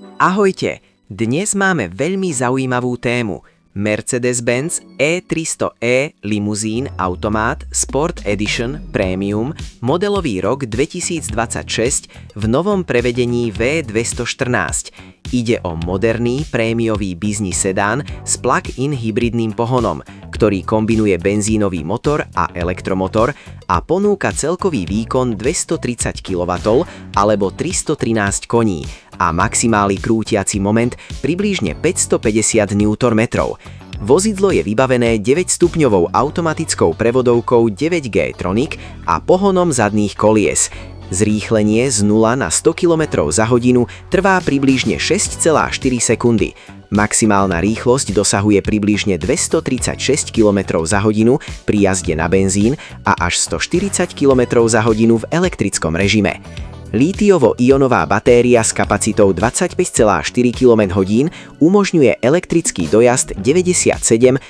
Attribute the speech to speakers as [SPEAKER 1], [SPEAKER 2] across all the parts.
[SPEAKER 1] Ahojte, dnes máme veľmi zaujímavú tému. Mercedes-Benz E300e Limuzín Automat Sport Edition Premium modelový rok 2026 v novom prevedení V214. Ide o moderný prémiový biznis sedán s plug-in hybridným pohonom, ktorý kombinuje benzínový motor a elektromotor a ponúka celkový výkon 230 kW alebo 313 koní a maximálny krútiaci moment približne 550 Nm. Vozidlo je vybavené 9-stupňovou automatickou prevodovkou 9G Tronic a pohonom zadných kolies. Zrýchlenie z 0 na 100 km za hodinu trvá približne 6,4 sekundy. Maximálna rýchlosť dosahuje približne 236 km za hodinu pri jazde na benzín a až 140 km za hodinu v elektrickom režime. Lítiovo-ionová batéria s kapacitou 25,4 kmh umožňuje elektrický dojazd 97-115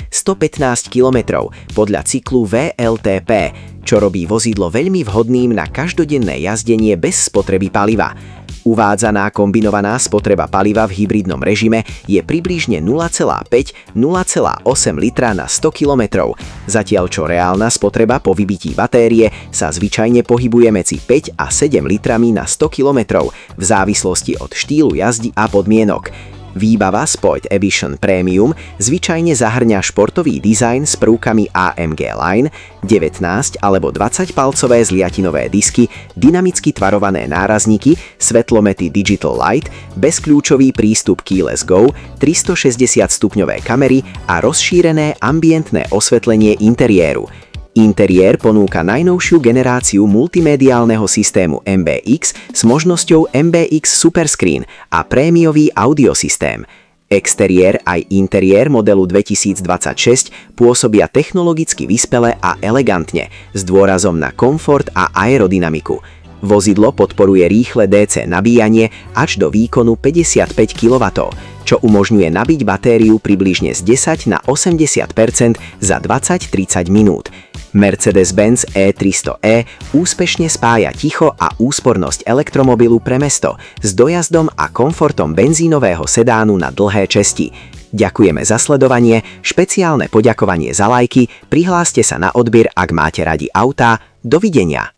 [SPEAKER 1] km podľa cyklu VLTP, čo robí vozidlo veľmi vhodným na každodenné jazdenie bez spotreby paliva. Uvádzaná kombinovaná spotreba paliva v hybridnom režime je približne 0,5–0,8 litra na 100 km, zatiaľ čo reálna spotreba po vybití batérie sa zvyčajne pohybuje medzi 5 a 7 litrami na 100 km v závislosti od štýlu jazdy a podmienok. Výbava Sport Edition Premium zvyčajne zahŕňa športový dizajn s prvkami AMG Line, 19 alebo 20-palcové zliatinové disky, dynamicky tvarované nárazníky, svetlomety Digital Light, bezkľúčový prístup Keyless Go, 360-stupňové kamery a rozšírené ambientné osvetlenie interiéru. Interiér ponúka najnovšiu generáciu multimediálneho systému MBX s možnosťou MBX Superscreen a prémiový audiosystém. Exteriér aj interiér modelu 2026 pôsobia technologicky vyspele a elegantne, s dôrazom na komfort a aerodynamiku. Vozidlo podporuje rýchle DC nabíjanie až do výkonu 55 kW, čo umožňuje nabiť batériu približne z 10 na 80% za 20–30 minút. Mercedes-Benz E300e úspešne spája ticho a úspornosť elektromobilu pre mesto s dojazdom a komfortom benzínového sedánu na dlhé cesty. Ďakujeme za sledovanie, špeciálne poďakovanie za lajky, prihláste sa na odber, ak máte radi autá. Dovidenia.